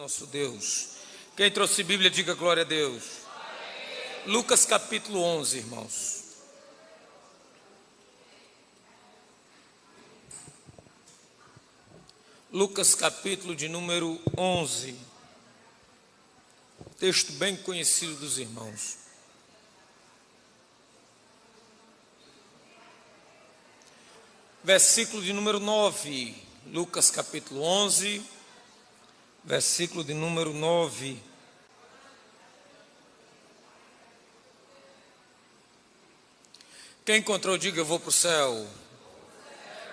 nosso Deus. Quem trouxe Bíblia, diga glória a Deus. Lucas capítulo 11, irmãos. Lucas capítulo de número 11. Texto bem conhecido dos irmãos. Versículo de número 9. Lucas capítulo 11. Versículo de número 9. Quem encontrou, diga eu vou para o céu.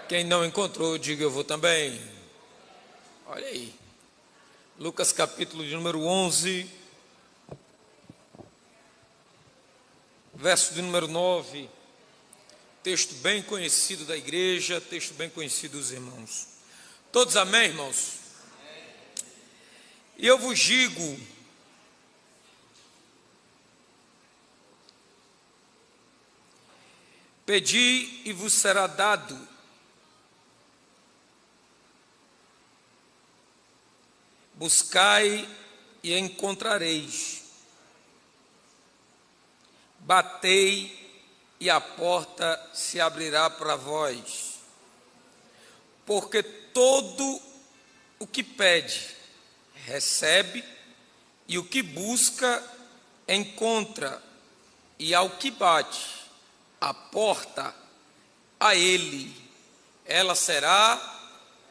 Quem não encontrou, diga eu vou também. Olha aí. Lucas capítulo de número 11. Verso de número 9. Texto bem conhecido da igreja, texto bem conhecido dos irmãos. Todos amém, irmãos? E eu vos digo, pedi e vos será dado, buscai e encontrareis, batei e a porta se abrirá para vós, porque todo o que pede, recebe, e o que busca, encontra, e ao que bate, a porta, a ele, ela será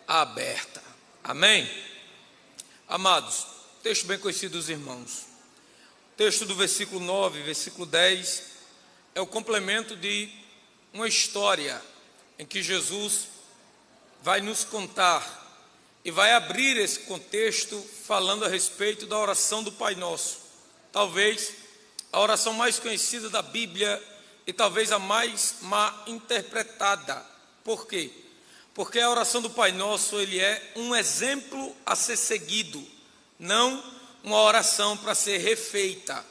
aberta. Amém? Amados, texto bem conhecido dos irmãos. Texto do versículo 9, versículo 10, é o complemento de uma história em que Jesus vai nos contar e vai abrir esse contexto falando a respeito da oração do Pai Nosso. Talvez a oração mais conhecida da Bíblia e talvez a mais mal interpretada. Por quê? Porque a oração do Pai Nosso, ele é um exemplo a ser seguido, não uma oração para ser refeita.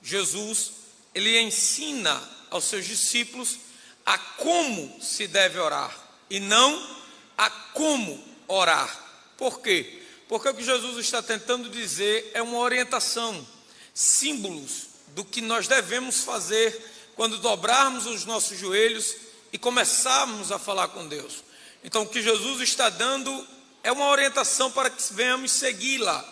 Jesus, ele ensina aos seus discípulos a como se deve orar e não a como orar. Por quê? Porque o que Jesus está tentando dizer é uma orientação, símbolos do que nós devemos fazer quando dobrarmos os nossos joelhos e começarmos a falar com Deus. Então o que Jesus está dando é uma orientação para que venhamos segui-la.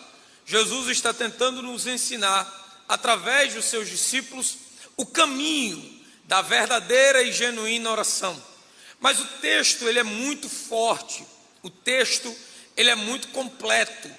Jesus está tentando nos ensinar, através dos seus discípulos, o caminho da verdadeira e genuína oração. Mas o texto, ele é muito forte, o texto, ele é muito completo,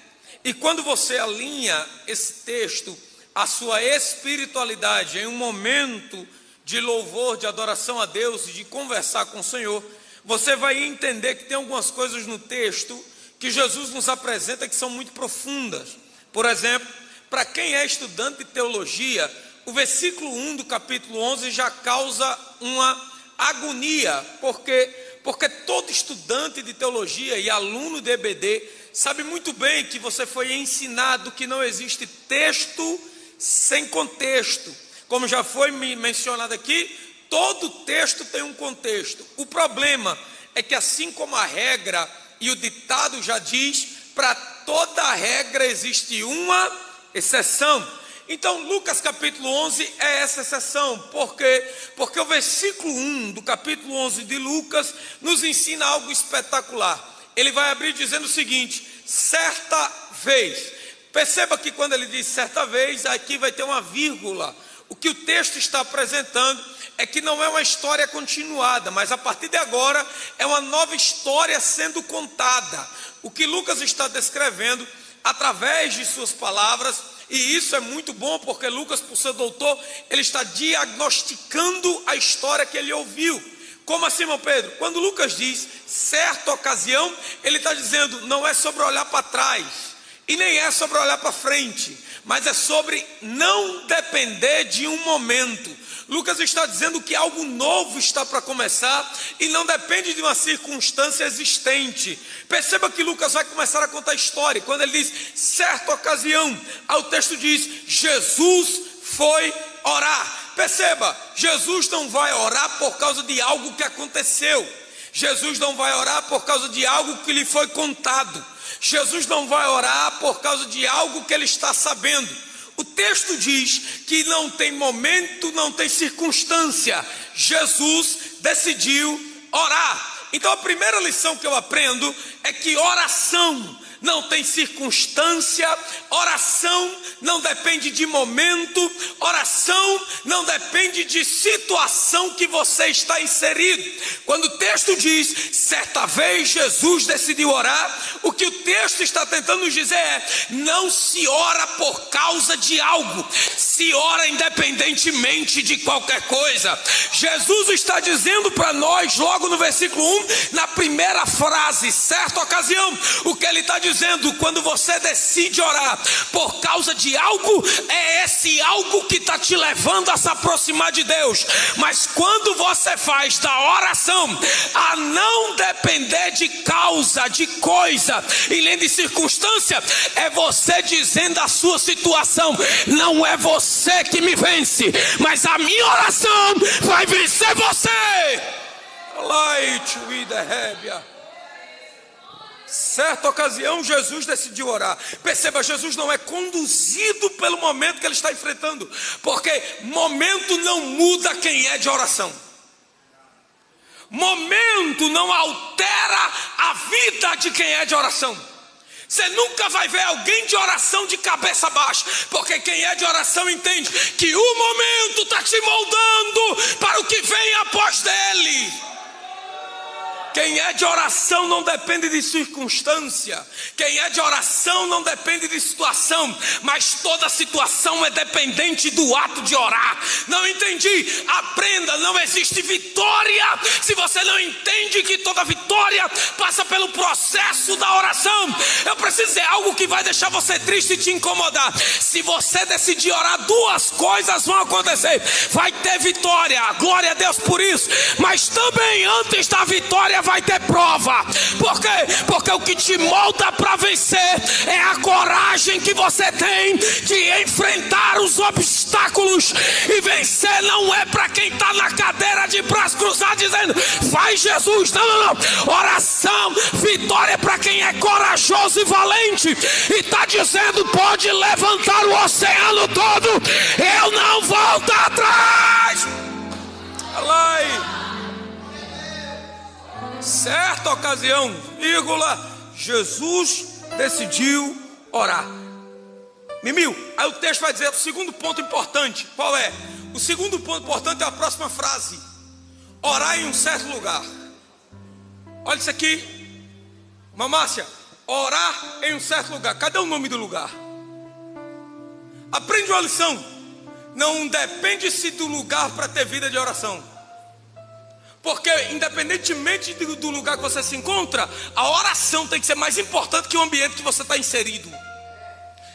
e quando você alinha esse texto à sua espiritualidade, em um momento de louvor, de adoração a Deus e de conversar com o Senhor, você vai entender que tem algumas coisas no texto que Jesus nos apresenta que são muito profundas. Por exemplo, para quem é estudante de teologia, o versículo 1 do capítulo 11 já causa uma agonia, porque todo estudante de teologia e aluno de EBD sabe muito bem que você foi ensinado que não existe texto sem contexto. Como já foi mencionado aqui, todo texto tem um contexto. O problema é que, assim como a regra e o ditado já diz, para toda regra existe uma exceção. Então Lucas capítulo 11 é essa exceção. Por quê? Porque o versículo 1 do capítulo 11 de Lucas nos ensina algo espetacular. Ele vai abrir dizendo o seguinte: certa vez. Perceba que quando ele diz certa vez, aqui vai ter uma vírgula. O que o texto está apresentando é que não é uma história continuada, mas a partir de agora é uma nova história sendo contada. O que Lucas está descrevendo através de suas palavras, e isso é muito bom, porque Lucas, por ser doutor, ele está diagnosticando a história que ele ouviu. Como assim, irmão Pedro? Quando Lucas diz certa ocasião, ele está dizendo, não é sobre olhar para trás, e nem é sobre olhar para frente, mas é sobre não depender de um momento. Lucas está dizendo que algo novo está para começar e não depende de uma circunstância existente. Perceba que Lucas vai começar a contar a história. Quando ele diz certa ocasião, o texto diz, Jesus foi orar. Perceba, Jesus não vai orar por causa de algo que aconteceu. Jesus não vai orar por causa de algo que lhe foi contado. Jesus não vai orar por causa de algo que ele está sabendo. O texto diz que não tem momento, não tem circunstância. Jesus decidiu orar. Então a primeira lição que eu aprendo é que oração não tem circunstância, oração não depende de momento, oração não depende de situação que você está inserido. Quando o texto diz, certa vez Jesus decidiu orar, o que o texto está tentando nos dizer é, não se ora por causa de algo, se ora independentemente de qualquer coisa. Jesus está dizendo para nós, logo no versículo 1, na primeira frase, certa ocasião, o que ele está dizendo, quando você decide orar por causa de algo, é esse algo que está te levando a se aproximar de Deus. Mas quando você faz da oração a não depender de causa, de coisa e nem de circunstância, é você dizendo a sua situação, não é você que me vence, mas a minha oração vai vencer você. Light with the Hebia. Certa ocasião Jesus decidiu orar. Perceba, Jesus não é conduzido pelo momento que ele está enfrentando, porque momento não muda quem é de oração. Momento não altera a vida de quem é de oração. Você nunca vai ver alguém de oração de cabeça baixa, porque quem é de oração entende que o momento está te moldando para o que vem após dele. Quem é de oração não depende de circunstância. Quem é de oração não depende de situação. Mas toda situação é dependente do ato de orar. Não entendi? Aprenda, não existe vitória se você não entende que toda vitória passa pelo processo da oração. Eu preciso dizer algo que vai deixar você triste e te incomodar. Se você decidir orar, duas coisas vão acontecer. Vai ter vitória, glória a Deus por isso. Mas também antes da vitória vai ter prova. Por quê? Porque o que te molda para vencer é a coragem que você tem de enfrentar os obstáculos. E vencer não é para quem está na cadeira de braços cruzados dizendo, vai Jesus. Não, não, não. Oração, vitória é para quem é corajoso e valente e está dizendo, pode levantar o oceano todo, eu não volto atrás. Alai. Certa ocasião, Jesus decidiu orar. Mimil, aí o texto vai dizer o segundo ponto importante. Qual é? O segundo ponto importante é a próxima frase: orar em um certo lugar. Olha isso aqui, Mamácia, orar em um certo lugar. Cadê o nome do lugar? Aprende uma lição. Não depende-se do lugar para ter vida de oração. Porque independentemente do lugar que você se encontra, a oração tem que ser mais importante que o ambiente que você está inserido.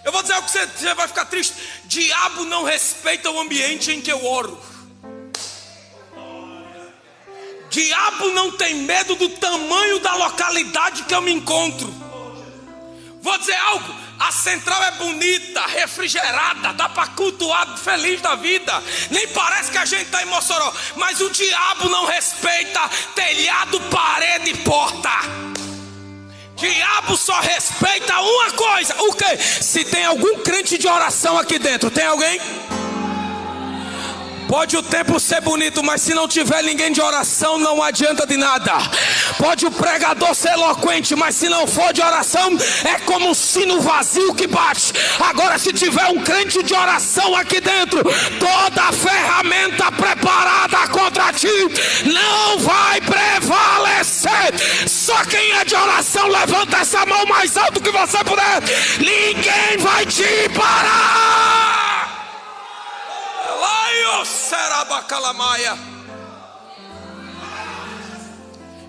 Eu vou dizer algo que você vai ficar triste. Diabo não respeita o ambiente em que eu oro. Diabo não tem medo do tamanho da localidade que eu me encontro. Vou dizer algo. A central é bonita, refrigerada, dá para cultuar feliz da vida. Nem parece que a gente está em Mossoró. Mas o diabo não respeita telhado, parede e porta. Diabo só respeita uma coisa. O quê? Se tem algum crente de oração aqui dentro. Tem alguém? Pode o templo ser bonito, mas se não tiver ninguém de oração, não adianta de nada. Pode o pregador ser eloquente, mas se não for de oração, é como um sino vazio que bate. Agora, se tiver um crente de oração aqui dentro, toda a ferramenta preparada contra ti não vai prevalecer. Só quem é de oração, levanta essa mão mais alto que você puder. Ninguém vai te parar.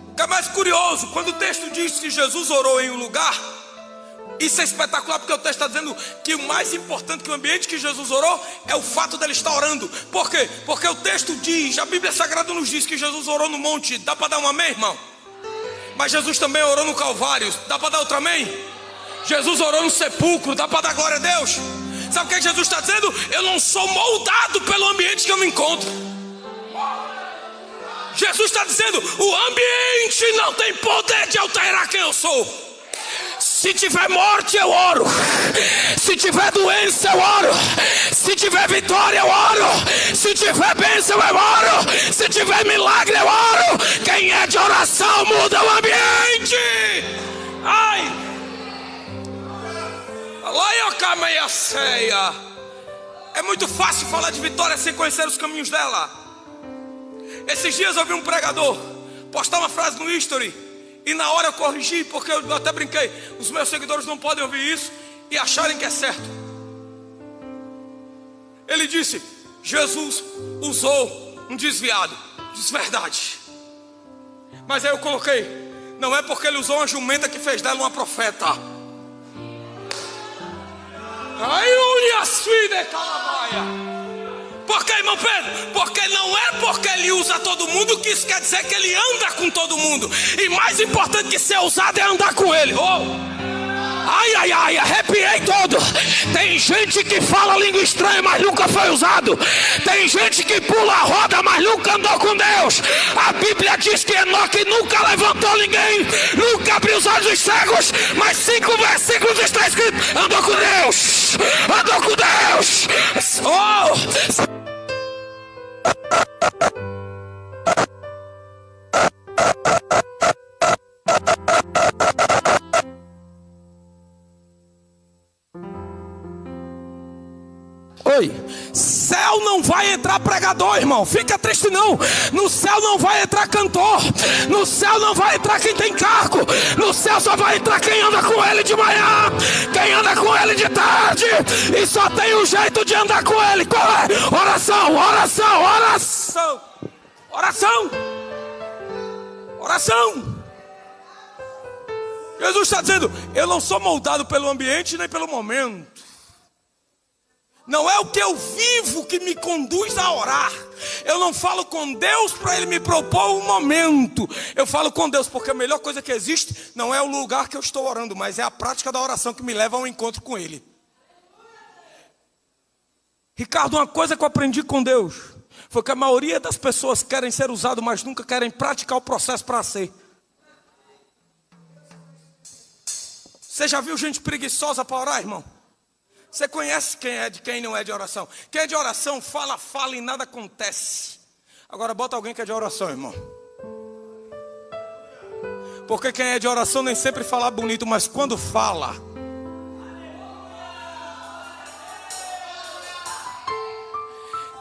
O que é mais curioso, quando o texto diz que Jesus orou em um lugar, isso é espetacular, porque o texto está dizendo que o mais importante que o ambiente que Jesus orou é o fato dele estar orando. Por quê? Porque o texto diz, a Bíblia Sagrada nos diz que Jesus orou no monte. Dá para dar um amém, irmão? Mas Jesus também orou no Calvário. Dá para dar outro amém? Jesus orou no sepulcro. Dá para dar glória a Deus? Sabe o que Jesus está dizendo? Eu não sou moldado pelo ambiente que eu me encontro. Jesus está dizendo, o ambiente não tem poder de alterar quem eu sou. Se tiver morte, eu oro. Se tiver doença, eu oro. Se tiver vitória, eu oro. Se tiver bênção, eu oro. Se tiver milagre, eu oro. Quem é de oração muda o ambiente. Ai. É muito fácil falar de vitória sem conhecer os caminhos dela. Esses dias eu vi um pregador postar uma frase no history, e na hora eu corrigi, porque eu até brinquei. Os meus seguidores não podem ouvir isso e acharem que é certo. Ele disse: Jesus usou um desviado. Diz verdade. Mas aí eu coloquei: não é porque ele usou uma jumenta que fez dela uma profeta. Por que, irmão Pedro? Porque não é porque ele usa todo mundo que isso quer dizer que ele anda com todo mundo. E mais importante que ser usado é andar com ele. Arrepiei todo. Tem gente que fala língua estranha, mas nunca foi usado. Tem gente que pula a roda, mas nunca andou com Deus. A Bíblia diz que Enoque nunca levantou ninguém, nunca abriu os olhos dos cegos, mas 5 versículos está escrito: andou com Deus, andou com Deus. Céu não vai entrar pregador, irmão. Fica triste não. No céu não vai entrar cantor. No céu não vai entrar quem tem cargo. No céu só vai entrar quem anda com ele de manhã, quem anda com ele de tarde. E só tem um jeito de andar com ele. Qual é? Oração, oração, oração. Oração. Oração. Jesus está dizendo: eu não sou moldado pelo ambiente nem pelo momento. Não é o que eu vivo que me conduz a orar. Eu não falo com Deus para Ele me propor um momento. Eu falo com Deus porque a melhor coisa que existe não é o lugar que eu estou orando, mas é a prática da oração que me leva a um encontro com Ele. Ricardo, uma coisa que eu aprendi com Deus foi que a maioria das pessoas querem ser usado, mas nunca querem praticar o processo para ser. Você já viu gente preguiçosa para orar, irmão? Você conhece quem é de quem não é de oração? Quem é de oração fala e nada acontece. Agora bota alguém que é de oração, irmão. Porque quem é de oração nem sempre fala bonito, mas quando fala,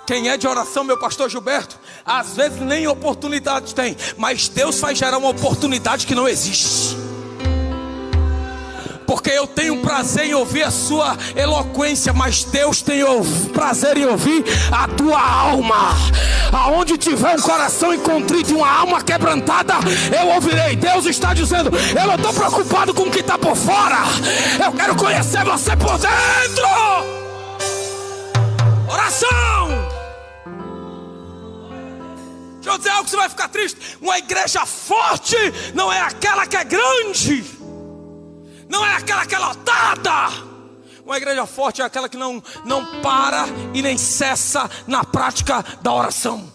quem é de oração, meu pastor Gilberto, às vezes nem oportunidade tem, mas Deus faz gerar uma oportunidade que não existe. Porque eu tenho prazer em ouvir a sua eloquência, mas Deus tem prazer em ouvir a tua alma. Aonde tiver um coração contrito e uma alma quebrantada, eu ouvirei. Deus está dizendo: eu não estou preocupado com o que está por fora, eu quero conhecer você por dentro. Oração. Deixa eu dizer algo que você vai ficar triste. Uma igreja forte não é aquela que é grande, não é aquela que é lotada. Uma igreja forte é aquela que não para e nem cessa na prática da oração.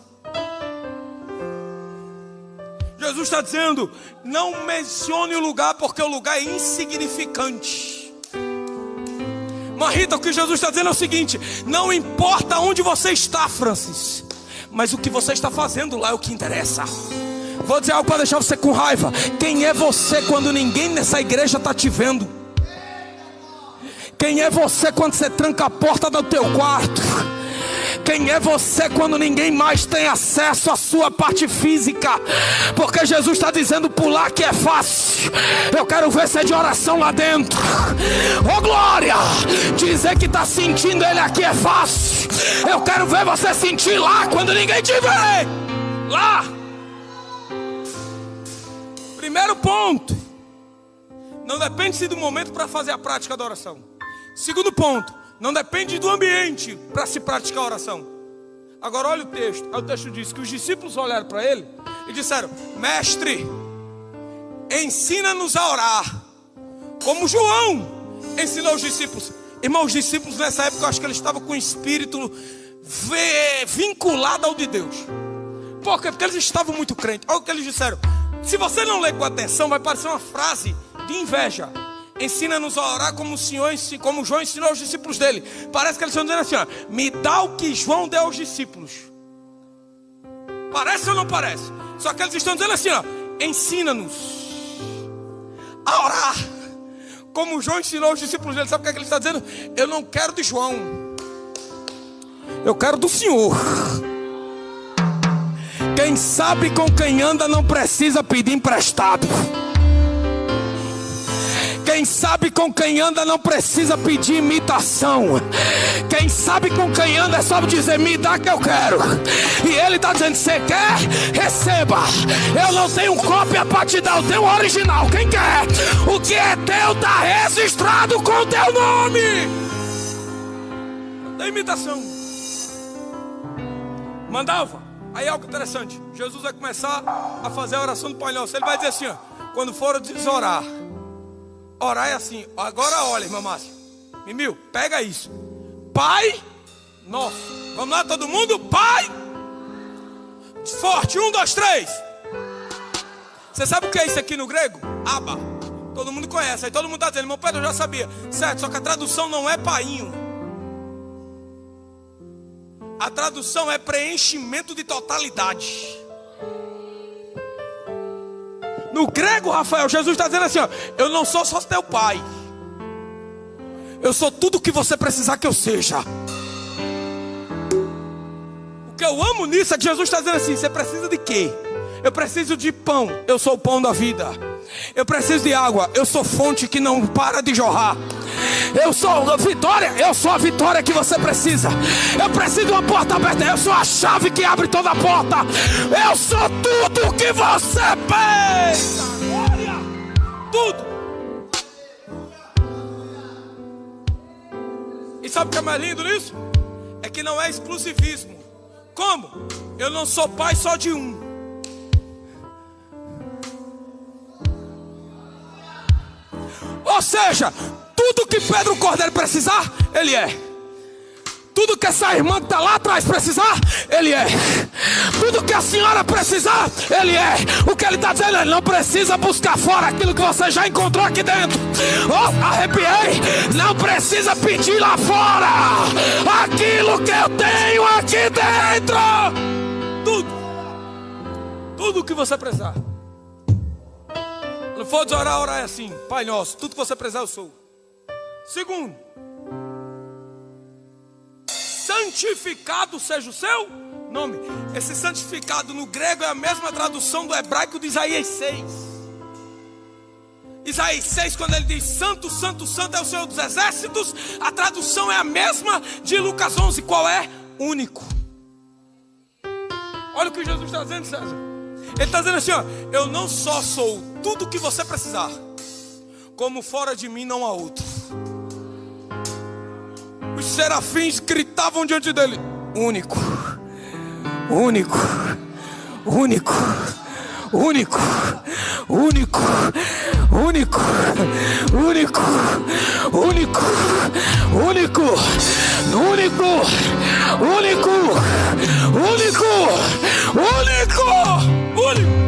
Jesus está dizendo: não mencione o lugar, porque o lugar é insignificante. Marita, o que Jesus está dizendo é o seguinte: não importa onde você está, Francis, mas o que você está fazendo lá é o que interessa. Vou dizer algo para deixar você com raiva. Quem é você quando ninguém nessa igreja está te vendo? Quem é você quando você tranca a porta do teu quarto? Quem é você quando ninguém mais tem acesso à sua parte física? Porque Jesus está dizendo: pular que é fácil. Eu quero ver você de oração lá dentro. Oh glória! Dizer que está sentindo Ele aqui é fácil. Eu quero ver você sentir lá quando ninguém te vê. Lá. Primeiro ponto: não depende-se do momento para fazer a prática da oração. Segundo ponto: não depende do ambiente para se praticar a oração. Agora olha o texto. O texto diz que os discípulos olharam para ele e disseram: mestre, ensina-nos a orar, como João ensinou os discípulos. Irmão, os discípulos nessa época, eu acho que eles estavam com o espírito vinculado ao de Deus. Por quê? Porque eles estavam muito crentes. Olha o que eles disseram. Se você não ler com atenção, vai parecer uma frase de inveja. ensina-nos a orar como o Senhor, como João ensinou aos discípulos dele. Parece que eles estão dizendo assim, ó, me dá o que João deu aos discípulos. Parece ou não parece? Só que eles estão dizendo assim, ó, ensina-nos a orar como João ensinou aos discípulos dele. Sabe o que é que ele está dizendo? Eu não quero de João, eu quero do Senhor. Quem sabe com quem anda não precisa pedir emprestado. Quem sabe com quem anda não precisa pedir imitação. Quem sabe com quem anda é só dizer, me dá que eu quero. E ele está dizendo, você quer? Receba. Eu não tenho cópia para te dar, eu tenho o original. Quem quer? O que é teu está registrado com o teu nome. Da imitação. Mandava. Aí algo interessante, Jesus vai começar a fazer a oração do Pai Nosso. Ele vai dizer assim, ó, quando for orar, orar é assim. Agora olha, irmã Márcia, Mimil, pega isso. Pai Nosso. Vamos lá todo mundo? Pai. Forte, 1, 2, 3. Você sabe o que é isso aqui no grego? Aba. Todo mundo conhece, aí todo mundo está dizendo, irmão Pedro, eu já sabia. Certo, só que a tradução não é painho. A tradução é preenchimento de totalidade. No grego, Rafael, Jesus está dizendo assim, ó, eu não sou só teu pai, eu sou tudo que você precisar que eu seja. O que eu amo nisso é que Jesus está dizendo assim, você precisa de quê? Eu preciso de pão, eu sou o pão da vida. Eu preciso de água, eu sou fonte que não para de jorrar. Eu sou a vitória, eu sou a vitória que você precisa. Eu preciso de uma porta aberta, eu sou a chave que abre toda a porta. Eu sou tudo que você pensa. Olha, tudo. E sabe o que é mais lindo nisso? É que não é exclusivismo. Como? Eu não sou pai só de um. Ou seja, tudo que Pedro Cordeiro precisar, ele é. Tudo que essa irmã que está lá atrás precisar, ele é. Tudo que a senhora precisar, ele é. O que ele está dizendo, ele não precisa buscar fora aquilo que você já encontrou aqui dentro. Oh, arrepiei. Não precisa pedir lá fora aquilo que eu tenho aqui dentro. Tudo que você precisar. Quando for orar, orar é assim, Pai Nosso, tudo que você precisar eu sou. Segundo, santificado seja o seu nome. Esse santificado no grego é a mesma tradução do hebraico de Isaías 6. Isaías 6, quando ele diz santo, santo, santo é o Senhor dos exércitos, a tradução é a mesma de Lucas 11, qual é? Único. Olha o que Jesus está dizendo, César. Ele está dizendo assim, ó, eu não só sou tudo que você precisar, como fora de mim não há outro. Os serafins gritavam diante dele, único, único, único, único, único, único, único, único, único, único, único, único, único.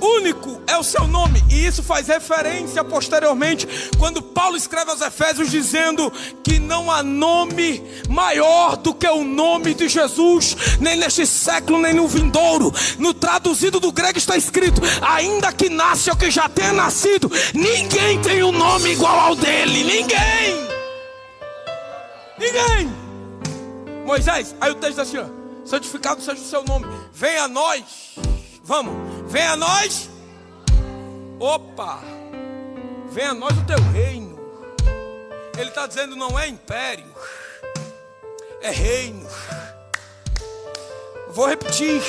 Único é o seu nome. E isso faz referência posteriormente quando Paulo escreve aos Efésios dizendo que não há nome maior do que o nome de Jesus, nem neste século, nem no vindouro. No traduzido do grego está escrito, ainda que nasce ou que já tenha nascido, ninguém tem um nome igual ao dele. Ninguém. Moisés, aí o texto diz assim, ó, santificado seja o seu nome, venha a nós. Vamos, venha a nós. Opa, venha a nós o teu reino. Ele está dizendo não é império, é reino. Vou repetir,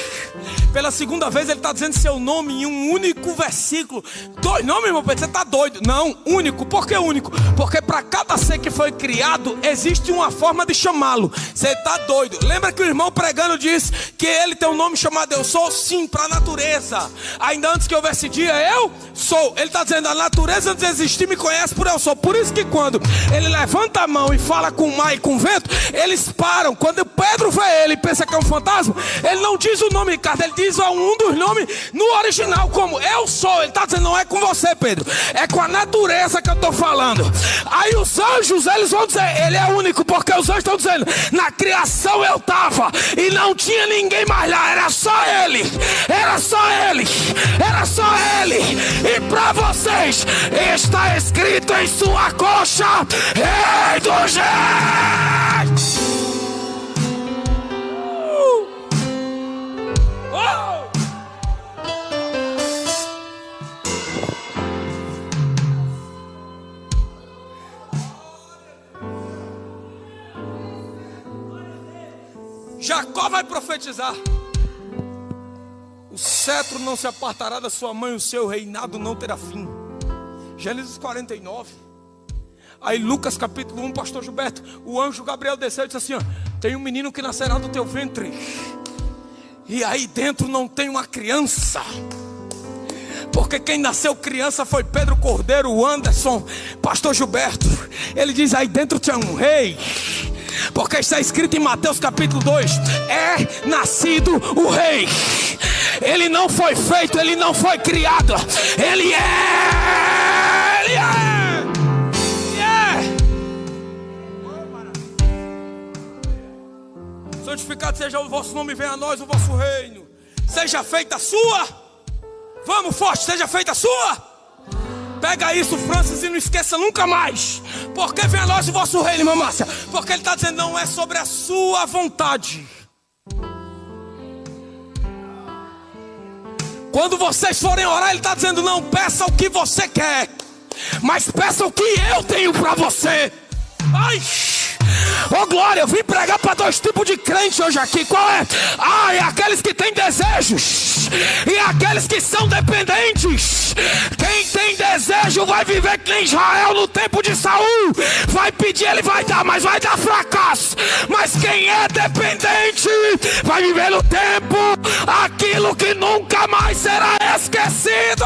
pela segunda vez ele está dizendo seu nome em um único versículo. Dois, não, meu irmão, você está doido. Não, único. Por que único? Porque para cada ser que foi criado existe uma forma de chamá-lo. Você está doido. Lembra que o irmão pregando disse que ele tem um nome chamado eu sou? Sim, para a natureza. Ainda antes que houvesse dia, eu sou. Ele está dizendo a natureza antes de existir me conhece por eu sou. Por isso que quando ele levanta a mão e fala com o mar e com o vento, eles param. Quando Pedro vê ele e pensa que é um fantasma, Ele não diz o nome Ricardo, ele diz um dos nomes no original, como eu sou. Ele está dizendo, não é com você, Pedro, é com a natureza que eu estou falando. Aí os anjos, eles vão dizer, ele é único, porque os anjos estão dizendo, na criação eu estava e não tinha ninguém mais lá, era só ele, era só ele, era só ele. E para vocês está escrito em sua coxa, Rei dos Reis. Jacó vai profetizar: o cetro não se apartará da sua mãe, o seu reinado não terá fim. Gênesis 49. Aí Lucas capítulo 1, pastor Gilberto, o anjo Gabriel desceu e disse assim, ó, tem um menino que nascerá do teu ventre, e aí dentro não tem uma criança, porque quem nasceu criança foi Pedro Cordeiro, o Anderson, pastor Gilberto. Ele diz, aí dentro tinha um rei, porque está escrito em Mateus capítulo 2, é nascido o rei. Ele não foi feito, ele não foi criado, ele é, ele é. Santificado seja o vosso nome, venha a nós o vosso reino, seja feita a sua, vamos forte, seja feita a sua. Pega isso, Francis, e não esqueça nunca mais. Porque vem a nós o vosso reino, irmã Márcia. Porque ele está dizendo, não é sobre a sua vontade. Quando vocês forem orar, ele está dizendo, não peça o que você quer, mas peça o que eu tenho para você. Ai, oh glória, eu vim pregar para dois tipos de crente hoje aqui. Qual é? Ah, é aqueles que têm desejos e aqueles que são dependentes. Quem tem desejo vai viver que nem Israel no tempo de Saul. Vai pedir, ele vai dar, mas vai dar fracasso. Mas quem é dependente vai viver no tempo aquilo que nunca mais será esquecido.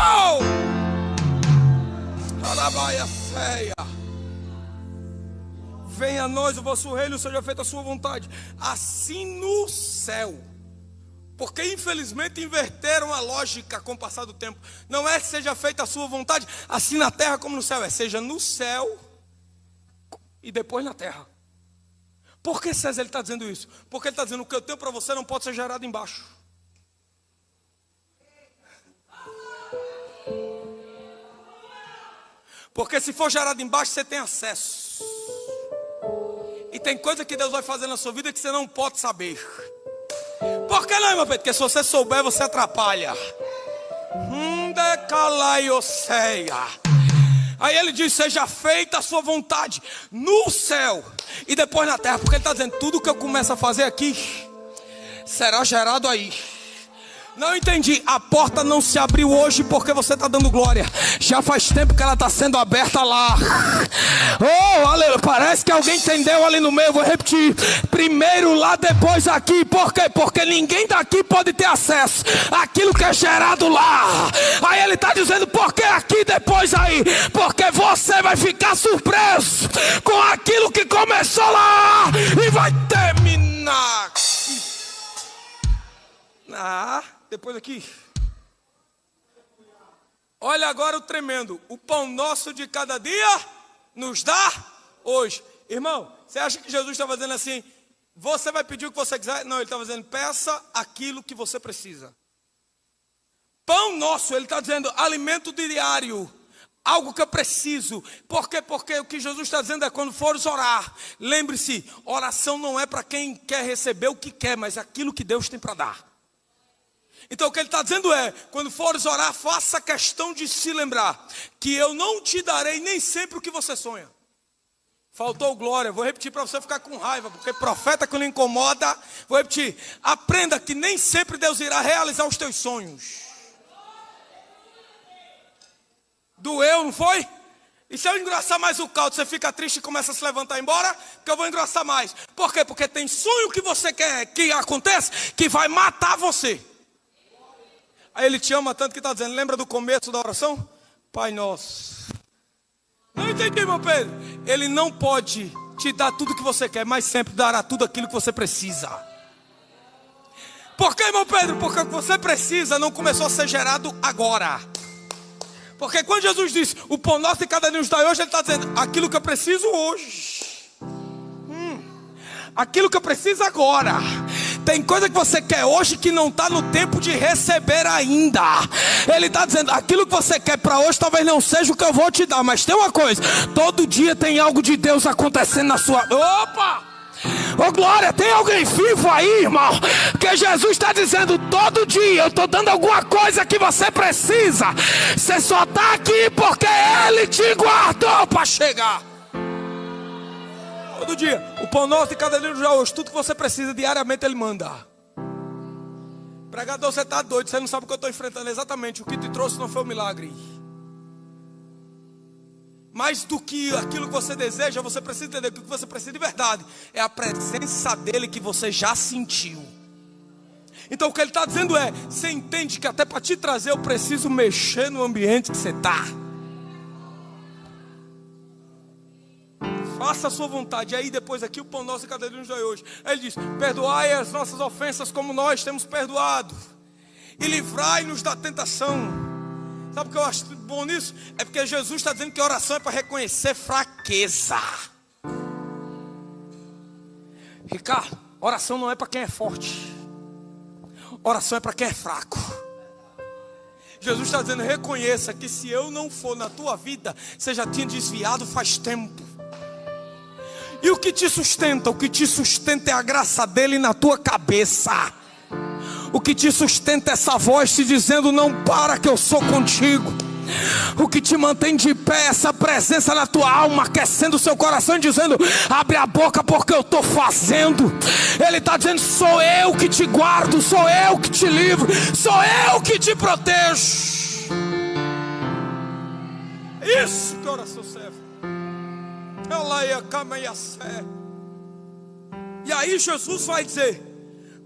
Alabaia feia. Venha a nós o vosso reino, seja feita a sua vontade, assim no céu. Porque infelizmente inverteram a lógica com o passar do tempo. Não é que seja feita a sua vontade assim na terra como no céu, é seja no céu e depois na terra. Por que César ele está dizendo isso? Porque ele está dizendo, o que eu tenho para você não pode ser gerado embaixo. Porque se for gerado embaixo, você tem acesso. E tem coisa que Deus vai fazer na sua vida que você não pode saber. Por que não, irmão Pedro? Porque se você souber, você atrapalha. Aí ele diz, seja feita a sua vontade no céu e depois na terra. Porque ele está dizendo, tudo que eu começo a fazer aqui será gerado aí. Não entendi, a porta não se abriu hoje porque você está dando glória. Já faz tempo que ela está sendo aberta lá. Oh, aleluia, parece que alguém entendeu ali no meio. Vou repetir, primeiro lá, depois aqui. Por quê? Porque ninguém daqui pode ter acesso àquilo que é gerado lá. Aí ele está dizendo, por que aqui, depois aí? Porque você vai ficar surpreso com aquilo que começou lá e vai terminar aqui. Depois aqui. Olha agora o tremendo. O pão nosso de cada dia nos dá hoje. Irmão, você acha que Jesus está fazendo assim? Você vai pedir o que você quiser? Não, ele está dizendo, peça aquilo que você precisa. Pão nosso, ele está dizendo, alimento diário. Algo que eu preciso. Por quê? Porque o que Jesus está dizendo é, quando fores orar, lembre-se, oração não é para quem quer receber o que quer, mas aquilo que Deus tem para dar. Então o que ele está dizendo é, quando fores orar, faça questão de se lembrar que eu não te darei nem sempre o que você sonha. Faltou glória, vou repetir para você ficar com raiva, porque profeta que não incomoda. Vou repetir, aprenda que nem sempre Deus irá realizar os teus sonhos. Doeu, não foi? E se eu engrossar mais o caldo, você fica triste e começa a se levantar e ir embora? Porque eu vou engrossar mais. Por quê? Porque tem sonho que você quer que aconteça, que vai matar você. Aí ele te ama tanto que está dizendo, lembra do começo da oração? Pai nosso. Não entendi, meu Pedro. Ele não pode te dar tudo que você quer, mas sempre dará tudo aquilo que você precisa. Por que, irmão Pedro? Porque o que você precisa não começou a ser gerado agora. Porque quando Jesus disse, o pão nosso e cada dia nos dá hoje, Ele está dizendo, aquilo que eu preciso hoje. Aquilo que eu preciso agora. Tem coisa que você quer hoje que não está no tempo de receber ainda. Ele está dizendo, aquilo que você quer para hoje talvez não seja o que eu vou te dar. Mas tem uma coisa, todo dia tem algo de Deus acontecendo na sua... Opa! Ô glória, tem alguém vivo aí, irmão? Porque Jesus está dizendo, todo dia eu estou dando alguma coisa que você precisa. Você só está aqui porque Ele te guardou para chegar. Todo dia, o pão nosso e cada dia de hoje, tudo que você precisa diariamente Ele manda. Pregador, você está doido, você não sabe o que eu estou enfrentando. Exatamente, o que te trouxe não foi um milagre. Mais do que aquilo que você deseja, você precisa entender que o que você precisa de verdade é a presença dEle que você já sentiu. Então o que Ele está dizendo é, você entende que até para te trazer eu preciso mexer no ambiente que você está. Faça a sua vontade. E aí depois aqui o pão nosso e cada dia nos dá hoje. Aí Ele diz, perdoai as nossas ofensas como nós temos perdoado. E livrai-nos da tentação. Sabe o que eu acho bom nisso? É porque Jesus está dizendo que a oração é para reconhecer fraqueza. Ricardo, oração não é para quem é forte. Oração é para quem é fraco. Jesus está dizendo, reconheça que se eu não for na tua vida, você já tinha desviado faz tempo. E o que te sustenta? O que te sustenta é a graça dele na tua cabeça. O que te sustenta é essa voz te dizendo, não para que eu sou contigo. O que te mantém de pé é essa presença na tua alma, aquecendo o seu coração e dizendo, abre a boca porque eu estou fazendo. Ele está dizendo, sou eu que te guardo, sou eu que te livro, sou eu que te protejo. Isso que a oração serve. E aí Jesus vai dizer,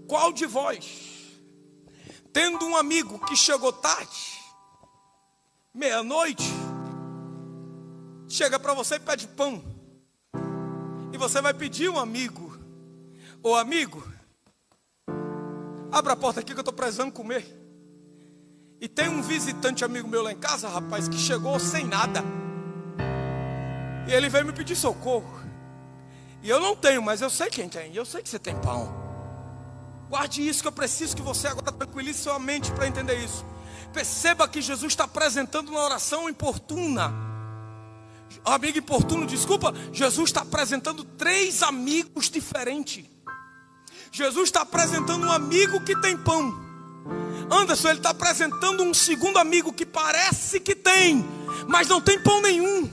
qual de vós, tendo um amigo que chegou tarde, meia-noite, chega para você e pede pão, e você vai pedir um amigo, ô amigo, abra a porta aqui que eu estou precisando comer. E tem um visitante amigo meu lá em casa, rapaz, que chegou sem nada, e ele veio me pedir socorro, e eu não tenho, mas eu sei quem tem, eu sei que você tem pão. Guarde isso, que eu preciso que você agora tranquilize sua mente para entender isso. Perceba que Jesus está apresentando uma oração importuna. Amigo importuno, desculpa. Jesus está apresentando 3 amigos diferentes. Jesus está apresentando um amigo que tem pão. Anderson, ele está apresentando um segundo amigo que parece que tem, mas não tem pão nenhum.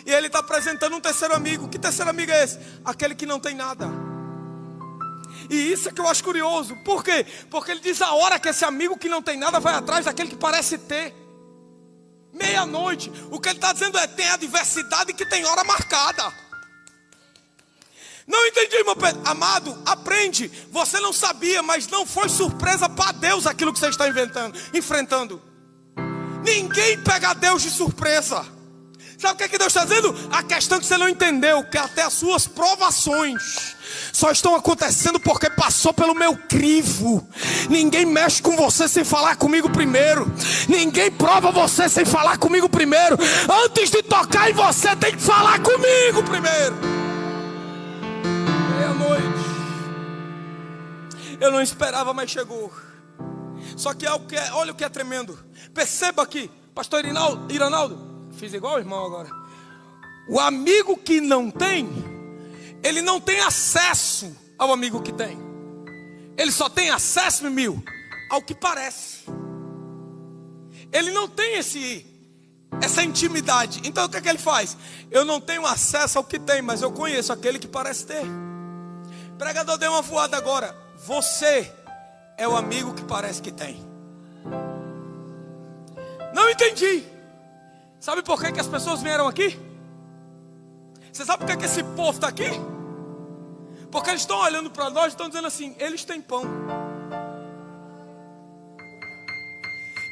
E ele está apresentando um terceiro amigo. Que terceiro amigo é esse? Aquele que não tem nada. E isso é que eu acho curioso. Por quê? Porque ele diz a hora que esse amigo que não tem nada vai atrás daquele que parece ter. Meia-noite. O que ele está dizendo é, tem adversidade que tem hora marcada. Não entendi, irmão Pedro. Amado, aprende. Você não sabia, mas não foi surpresa para Deus aquilo que você está enfrentando. Ninguém pega Deus de surpresa. Sabe o que Deus está dizendo? A questão que você não entendeu, que até as suas provações só estão acontecendo porque passou pelo meu crivo. Ninguém mexe com você sem falar comigo primeiro. Ninguém prova você sem falar comigo primeiro. Antes de tocar em você, tem que falar comigo primeiro. Meia-noite. Eu não esperava, mas chegou. Só que olha o que é tremendo. Perceba aqui, pastor Iranaldo. Fiz igual o irmão agora. O amigo que não tem, ele não tem acesso ao amigo que tem. Ele só tem acesso, ao que parece. Ele não tem essa intimidade. Então o que é que ele faz? Eu não tenho acesso ao que tem, mas eu conheço aquele que parece ter. Pregador, deu uma voada agora. Você é o amigo que parece que tem. Não entendi. Sabe por que as pessoas vieram aqui? Você sabe por que esse povo está aqui? Porque eles estão olhando para nós e estão dizendo assim, eles têm pão.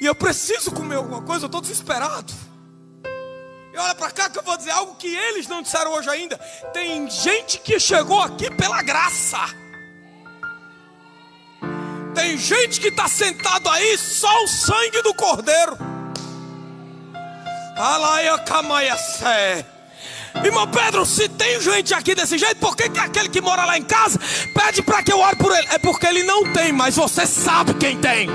E eu preciso comer alguma coisa, eu estou desesperado. E olha para cá que eu vou dizer algo que eles não disseram hoje ainda. Tem gente que chegou aqui pela graça. Tem gente que está sentado aí só o sangue do cordeiro. Irmão Pedro, se tem gente aqui desse jeito, por que aquele que mora lá em casa pede para que eu ore por ele? É porque ele não tem, mas você sabe quem tem.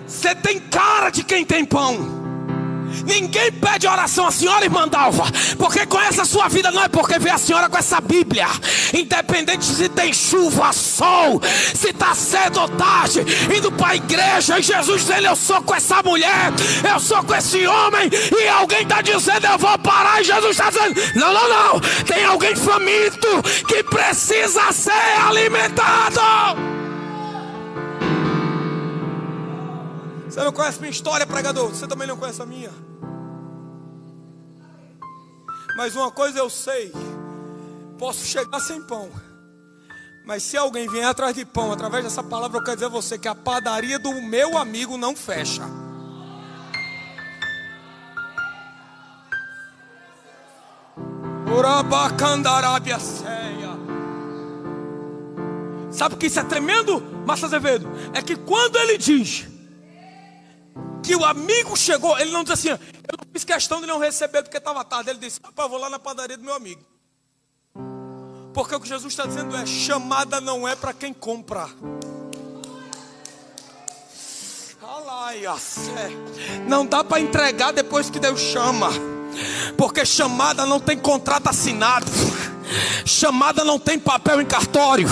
Você tem cara de quem tem pão. Ninguém pede oração à senhora, irmã Dalva, porque conhece a sua vida, não é porque vê a senhora com essa Bíblia. Independente se tem chuva, sol, se está cedo ou tarde, indo para a igreja, e Jesus dizendo: eu sou com essa mulher, eu sou com esse homem, e alguém está dizendo: eu vou parar, e Jesus está dizendo: não, não, não, tem alguém faminto que precisa ser alimentado. Você não conhece minha história, pregador? Você também não conhece a minha. Mas uma coisa eu sei: posso chegar sem pão, mas se alguém vier atrás de pão, através dessa palavra, eu quero dizer a você que a padaria do meu amigo não fecha. Sabe que isso é tremendo, Márcio Azevedo? É que quando ele diz que o amigo chegou, ele não diz assim: eu não fiz questão de não receber porque estava tarde. Ele disse: rapaz, eu vou lá na padaria do meu amigo. Porque o que Jesus está dizendo é: chamada não é para quem compra. Não dá para entregar depois que Deus chama, porque chamada não tem contrato assinado. Chamada não tem papel em cartório.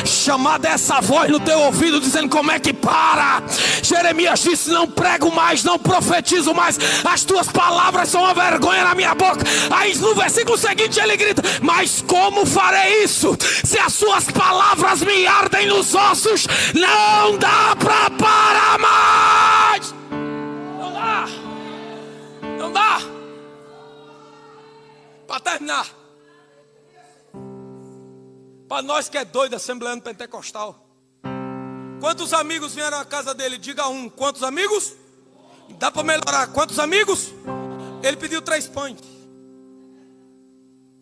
Chamada é essa voz no teu ouvido dizendo: como é que para? Jeremias disse: não prego mais, não profetizo mais, as tuas palavras são uma vergonha na minha boca. Aí no versículo seguinte ele grita: mas como farei isso se as suas palavras me ardem nos ossos? Não dá para parar mais. Não dá. Não dá. Para terminar, para nós que é doido, assembleando pentecostal, quantos amigos vieram à casa dele? Diga um. Quantos amigos? Dá para melhorar. Quantos amigos? Ele pediu 3 pães.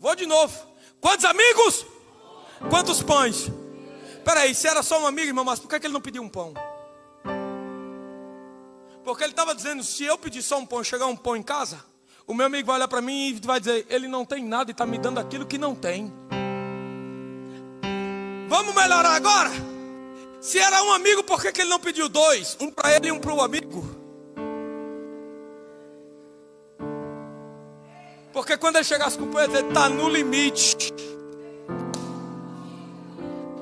Vou de novo. Quantos amigos? Quantos pães? Peraí, se era só um amigo, irmão, mas por que ele não pediu um pão? Porque ele estava dizendo: se eu pedir só um pão, chegar um pão em casa, o meu amigo vai olhar para mim e vai dizer: ele não tem nada e está me dando aquilo que não tem. Vamos melhorar agora? Se era um amigo, por que ele não pediu 2? Um para ele e um para o amigo. Porque quando ele chegasse com o pão, ele está no limite.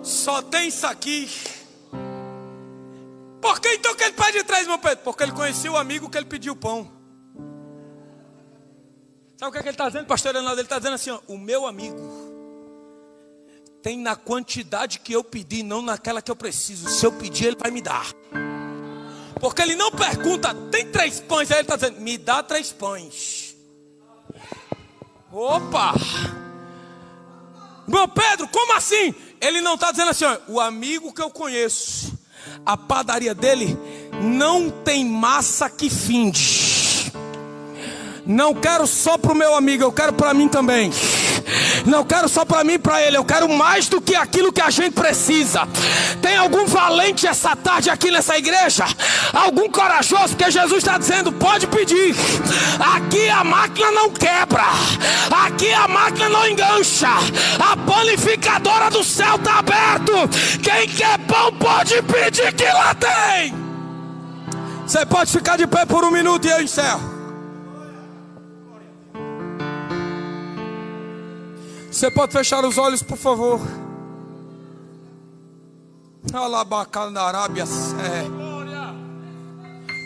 Só tem isso aqui. Por que então que ele pede 3, meu Pedro? Porque ele conhecia o amigo que ele pediu pão. Sabe o que ele está dizendo, pastor Leonardo? Ele está dizendo assim: ó, o meu amigo tem na quantidade que eu pedi, não naquela que eu preciso. Se eu pedir, ele vai me dar. Porque ele não pergunta: tem 3 pães? Aí ele está dizendo: me dá 3 pães. Opa! Meu Pedro, como assim? Ele não está dizendo assim: ó, o amigo que eu conheço, a padaria dele não tem massa que finde. Não quero só para o meu amigo, eu quero para mim também. Não quero só para mim e para ele, eu quero mais do que aquilo que a gente precisa. Tem algum valente essa tarde aqui nessa igreja? Algum corajoso? Que Jesus está dizendo: pode pedir. Aqui a máquina não quebra, aqui a máquina não engancha, a panificadora do céu está aberto. Quem quer pão pode pedir que lá tem. Você pode ficar de pé por 1 minuto e eu encerro. Você pode fechar os olhos, por favor.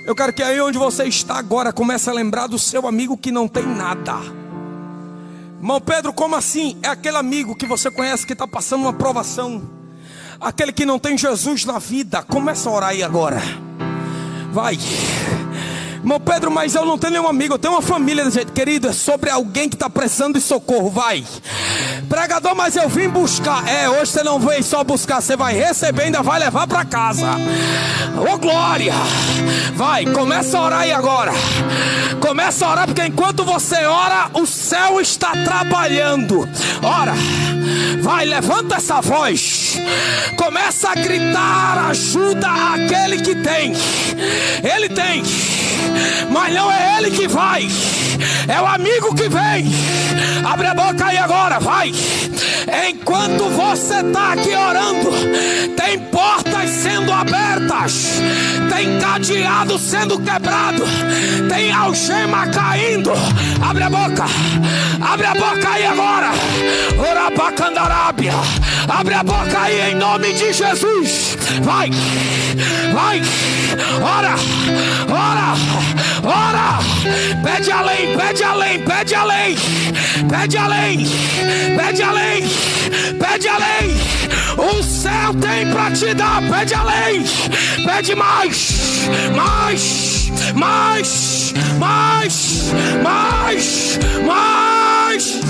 Eu quero que aí onde você está agora comece a lembrar do seu amigo que não tem nada. Irmão Pedro, como assim? É aquele amigo que você conhece que está passando uma provação, aquele que não tem Jesus na vida. Começa a orar aí agora. Vai. Irmão Pedro, mas eu não tenho nenhum amigo, eu tenho uma família desse jeito. Querido, é sobre alguém que está precisando de socorro, vai. Pregador, mas eu vim buscar. Hoje você não veio só buscar, você vai receber e ainda vai levar para casa. Ô glória. Vai, começa a orar aí agora. Começa a orar, porque enquanto você ora, o céu está trabalhando. Ora, vai, levanta essa voz. Começa a gritar, ajuda aquele que tem. Ele tem, mas não é ele que vai, é o amigo que vem. Abre a boca aí agora, vai. Enquanto você está aqui orando, tem portas sendo abertas, tem cadeado sendo quebrado, tem algema caindo. Abre a boca aí agora. Orabacandarábia. Abre a boca aí em nome de Jesus. Vai, vai, ora, ora, ora. Pede além, pede além, pede além, pede além, pede além, pede além. O céu tem para te dar. Pede além, pede mais, mais, mais, mais, mais, mais.